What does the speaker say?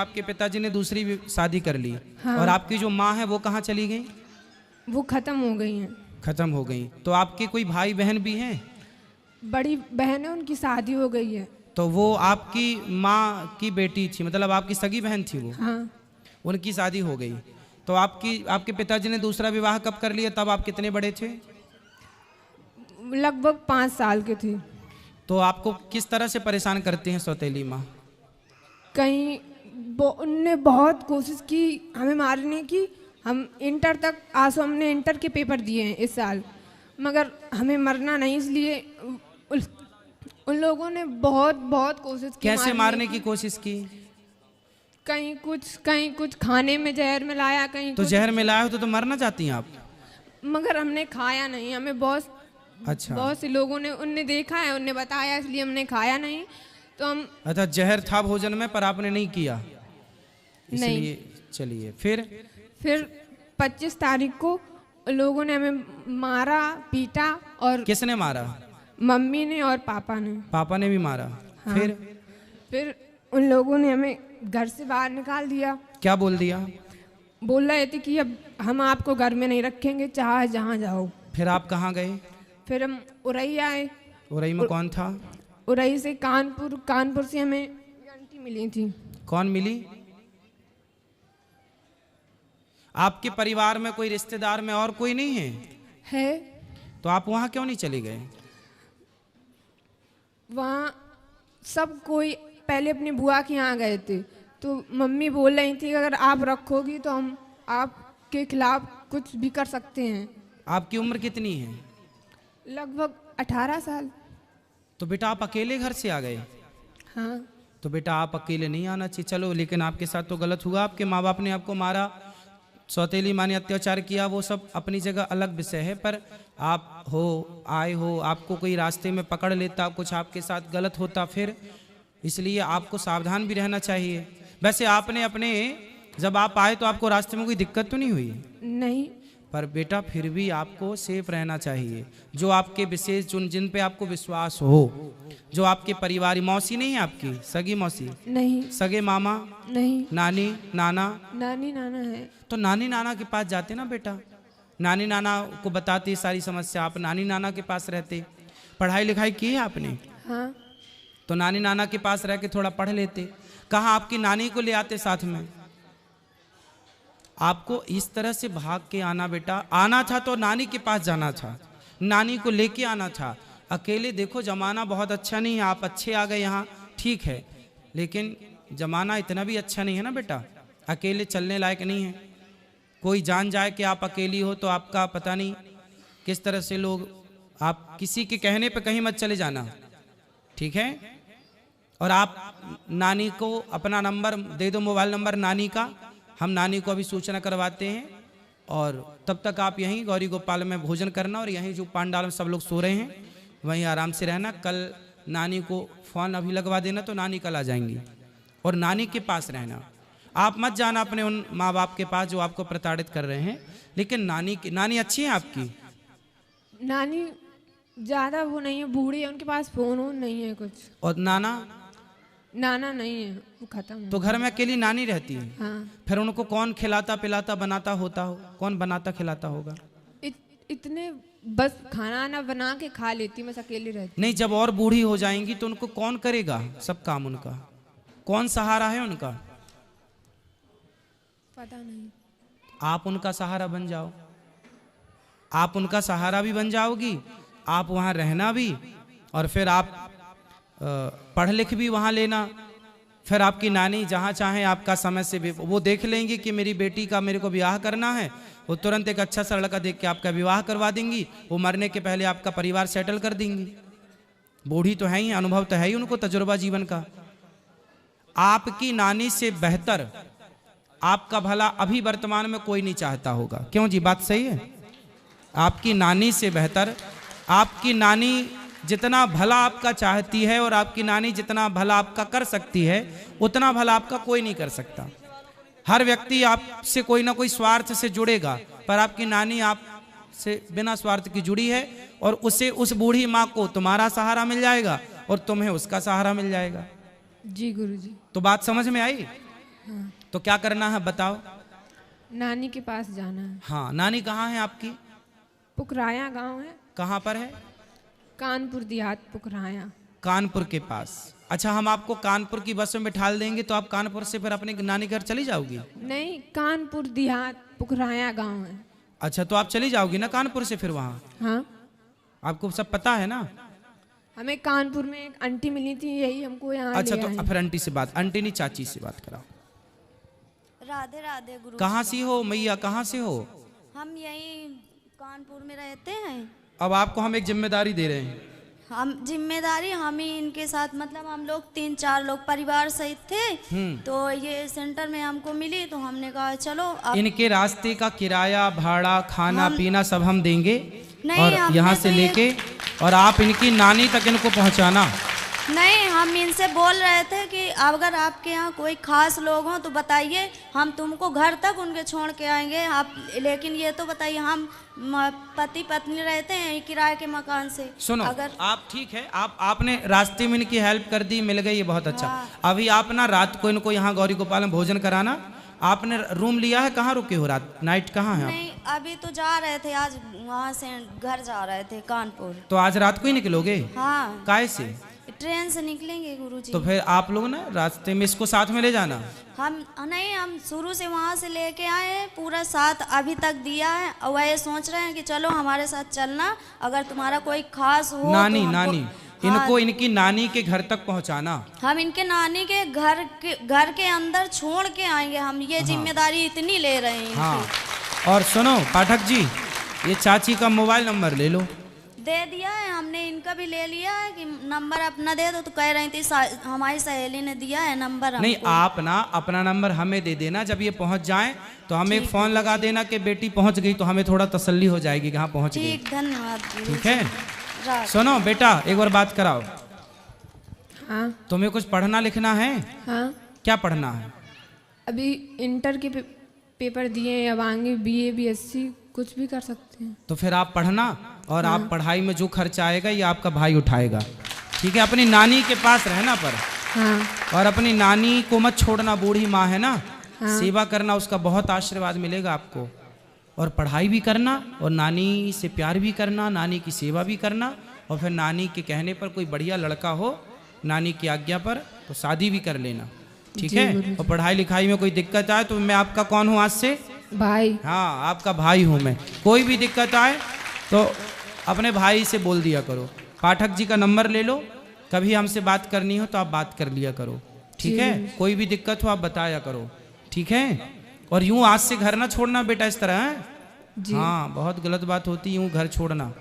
आपके पिताजी ने दूसरी शादी कर ली। हाँ। और आपकी जो माँ है वो कहाँ चली गई? वो ख़त्म हो गई हैं। खत्म हो गई। तो आपके कोई भाई बहन भी हैं? बड़ी बहन है, उनकी शादी हो गई है। तो वो आपकी माँ की बेटी थी, मतलब आपकी सगी बहन थी वो? हाँ। उनकी शादी हो गई। तो आपके पिताजी ने दूसरा विवाह कब कर लिया? तब आप कितने बड़े थे? लगभग 5 साल के थे। तो आपको किस तरह से परेशान करती हैं सौतेली माँ? कहीं उनने बहुत कोशिश की हमें मारने की। हम इंटर तक आसो हमने इंटर के पेपर दिए हैं इस साल, मगर हमें मरना नहीं, इसलिए उन लोगों ने बहुत बहुत कोशिश की। कैसे मारने की कोशिश की? कहीं कुछ खाने में जहर मिलाया, कहीं तो जहर मिलाया हो तो मरना चाहती हैं आप? मगर हमने खाया नहीं। हमें बहुत अच्छा। बहुत से लोगों ने उनने देखा है, उनने बताया, इसलिए हमने खाया नहीं। तो हम अच्छा, जहर था भोजन में पर आपने नहीं किया, इसलिए। चलिए फिर 25 तारीख को लोगों ने हमें मारा, पीटा। और किसने मारा? मम्मी ने और पापा ने। पापा ने भी मारा। हाँ। फिर उन लोगों ने हमें घर से बाहर निकाल दिया। क्या बोल दिया? बोल रहे थे कि अब हम आपको घर में नहीं रखेंगे, चाहे जहाँ जाओ। फिर आप कहाँ गए? फिर हम उरई आए। उरई में कौन था? उरई से कानपुर से हमें आंटी मिली थी। कौन मिली? आपके परिवार में कोई रिश्तेदार में और कोई नहीं है? तो आप वहाँ क्यों नहीं चले गए? वहाँ सब कोई पहले अपनी बुआ के यहाँ गए थे। तो मम्मी बोल रही थी कि अगर आप रखोगी तो हम आपके खिलाफ कुछ भी कर सकते हैं। आपकी उम्र कितनी है? लगभग 18 साल। तो बेटा आप अकेले घर से आ गए? हाँ। तो बेटा आप अकेले नहीं आना चाहिए। चलो, लेकिन आपके साथ तो गलत हुआ। आपके माँ बाप ने आपको मारा, सौतेली माँ ने अत्याचार किया, वो सब अपनी जगह अलग विषय है। पर आप आए हो, आपको कोई रास्ते में पकड़ लेता, कुछ आपके साथ गलत होता, फिर इसलिए आपको सावधान भी रहना चाहिए। वैसे आपने जब आप आए तो आपको रास्ते में कोई दिक्कत तो नहीं हुई? नहीं। पर बेटा फिर भी आपको सेफ रहना चाहिए। जो आपके विशेष जिन पे आपको विश्वास हो, जो आपके परिवार, मौसी नहीं है आपकी? सगी मौसी नहीं। सगे मामा नहीं। नानी नाना? नानी नाना है। तो नानी नाना के पास जाते ना बेटा, नानी नाना को बताती सारी समस्या, आप नानी नाना के पास रहते। पढ़ाई लिखाई की है आपने? हाँ। तो नानी नाना के पास रह के थोड़ा पढ़ लेते। कहाँ आपकी नानी को ले आते साथ में? आपको इस तरह से भाग के आना बेटा, आना था तो नानी के पास जाना था, नानी को लेके आना था। अकेले देखो जमाना बहुत अच्छा नहीं है, आप अच्छे आ गए यहाँ, ठीक है, लेकिन जमाना इतना भी अच्छा नहीं है ना बेटा, अकेले चलने लायक नहीं है। कोई जान जाए कि आप अकेली हो तो आपका पता नहीं किस तरह से लोग, आप किसी के कहने पे कहीं मत चले जाना, ठीक है? और आप नानी को अपना नंबर दे दो, मोबाइल नंबर नानी का, हम नानी को अभी सूचना करवाते हैं। और तब तक आप यहीं गौरी गोपाल में भोजन करना, और यहीं जो पांडाल में सब लोग सो रहे हैं वहीं आराम से रहना। कल नानी को फ़ोन अभी लगवा देना तो नानी कल आ जाएंगी, और नानी के पास रहना। आप मत जाना अपने उन माँ बाप के पास जो आपको प्रताड़ित कर रहे हैं, लेकिन नानी अच्छी है आपकी? नानी ज़्यादा वो नहीं है, बूढ़ी है, उनके पास फ़ोन नहीं है कुछ। और नाना? नाना नहीं है, वो खत्म। तो घर में अकेली नानी रहती है? हाँ। फिर उनको कौन खिलाता पिलाता बनाता होता हो? कौन बनाता खिलाता होगा? इतने बस खाना ना बना के खा लेती, मैं अकेली रहती। नहीं, जब और बूढ़ी हो जाएंगी तो उनको कौन करेगा सब काम? उनका कौन सहारा है उनका? पता नहीं। आप उनका सहारा बन जाओ, आप उनका सहारा भी बन जाओगी, आप वहाँ रहना भी, और फिर आप पढ़ लिख भी वहाँ लेना। फिर आपकी नानी जहाँ चाहें आपका समय से भी वो देख लेंगी कि मेरी बेटी का मेरे को ब्याह करना है, वो तुरंत एक अच्छा सा लड़का देख के आपका विवाह करवा देंगी। वो मरने के पहले आपका परिवार सेटल कर देंगी। बूढ़ी तो है ही, अनुभव तो है ही उनको, तजुर्बा जीवन का। आपकी नानी से बेहतर आपका भला अभी वर्तमान में कोई नहीं चाहता होगा, क्यों जी? बात सही है? आपकी नानी से बेहतर, आपकी नानी जितना भला आपका चाहती है और आपकी नानी जितना भला आपका कर सकती है, उतना भला आपका कोई नहीं कर सकता। हर व्यक्ति आपसे कोई ना कोई स्वार्थ से जुड़ेगा, पर आपकी नानी आपसे बिना स्वार्थ की जुड़ी है, और उसे, उस बूढ़ी माँ को तुम्हारा सहारा मिल जाएगा और तुम्हें उसका सहारा मिल जाएगा। जी गुरुजी। तो बात समझ में आई? हाँ। तो क्या करना है बताओ। नानी के पास जाना है। हाँ, नानी कहाँ है आपकी? पुकराया गांव है। कहाँ पर है? कानपुर देहात पुकराया। कानपुर के पास। अच्छा, हम आपको कानपुर की बस में बिठा देंगे तो आप कानपुर से फिर अपने नानी घर चली जाओगी? नहीं, कानपुर देहात पुकराया गांव है। अच्छा, तो आप चली जाओगी ना कानपुर से फिर वहाँ? हाँ, आपको सब पता है ना? हमें कानपुर में एक आंटी मिली थी, यही हमको यहाँ अच्छा, ले तो आए। फिर आंटी से बात, आंटी नहीं चाची से बात कराओ। राधे राधे गुरु। कहाँ से हो मैया, कहाँ से हो? हम यही कानपुर में रहते हैं। अब आपको हम एक जिम्मेदारी दे रहे हैं। हम जिम्मेदारी हम ही इनके साथ, मतलब हम लोग 3-4 लोग परिवार सहित थे। तो ये सेंटर में हमको मिली तो हमने कहा चलो अब इनके रास्ते का किराया, भाड़ा, खाना पीना सब हम देंगे। नहीं, और हमने यहाँ तो से ये- लेके और आप इनकी नानी तक इनको पहुँचाना। नहीं, हम इनसे बोल रहे थे कि अगर आपके यहाँ कोई खास लोग हों तो बताइए, हम तुमको घर तक उनके छोड़ के आएंगे। आप लेकिन ये तो बताइए, हम पति पत्नी रहते हैं किराए के मकान से। सुनो, अगर आप ठीक है, आपने रास्ते में इनकी हेल्प कर दी, मिल गई, ये बहुत अच्छा। अभी आप ना रात को इनको यहाँ गौरी गोपाल में भोजन कराना। आपने रूम लिया है? कहाँ रुके हो रात, नाइट कहाँ है आप? नहीं, अभी तो जा रहे थे, आज वहाँ से घर जा रहे थे कानपुर। तो आज रात को ही निकलोगे? हाँ, काय से? ट्रेन से निकलेंगे गुरुजी। तो फिर आप लोग ना रास्ते में इसको साथ में ले जाना। हम नहीं, हम शुरू से वहाँ से लेके आए हैं, पूरा साथ अभी तक दिया है। और वह ये सोच रहे हैं कि चलो हमारे साथ चलना, अगर तुम्हारा कोई खास हो नानी तो हमको- नानी हाँ, इनको इनकी नानी के घर तक पहुंचाना। हम इनके नानी के घर के अंदर छोड़ के आएंगे। हम ये जिम्मेदारी इतनी ले रहे हैं हाँ, इनकी। और सुनो पाठक जी, ये चाची का मोबाइल नंबर ले लो। दे दिया है हमने, इनका भी ले लिया है कि नंबर अपना दे दो। तो कह रही थी हमारी सहेली ने दिया है नंबर हमको। नहीं, आप ना अपना नंबर हमें दे देना। जब ये पहुंच जाए तो हमें एक फोन लगा देना कि बेटी पहुंच गई, तो हमें थोड़ा तसल्ली हो जाएगी कि हाँ पहुंच गई। ठीक, धन्यवाद गुरुजी। ठीक है, रात। सुनो बेटा, एक बार बात कराओ। हाँ। तुम्हें कुछ पढ़ना लिखना है? हाँ, क्या पढ़ना है? अभी इंटर के पेपर दिए हैं, अब आगे BA BSc कुछ भी कर सकते हैं। तो फिर आप पढ़ना, और आप पढ़ाई में जो खर्चा आएगा ये आपका भाई उठाएगा। ठीक है, अपनी नानी के पास रहना पर। हाँ। और अपनी नानी को मत छोड़ना, बूढ़ी माँ है ना। सेवा करना, उसका बहुत आशीर्वाद मिलेगा आपको। और पढ़ाई भी करना, और नानी से प्यार भी करना, नानी की सेवा भी करना। और फिर नानी के कहने पर कोई बढ़िया लड़का हो, नानी की आज्ञा पर, तो शादी भी कर लेना। ठीक है, और पढ़ाई लिखाई में कोई दिक्कत आए तो मैं आपका कौन हूँ आज से? भाई। हाँ, आपका भाई हूँ मैं। कोई भी दिक्कत आए तो अपने भाई से बोल दिया करो। पाठक जी का नंबर ले लो, कभी हमसे बात करनी हो तो आप बात कर लिया करो। ठीक है, कोई भी दिक्कत हो आप बताया करो। ठीक है, और यूं आज से घर ना छोड़ना बेटा इस तरह है। हाँ, बहुत गलत बात होती है यूं घर छोड़ना।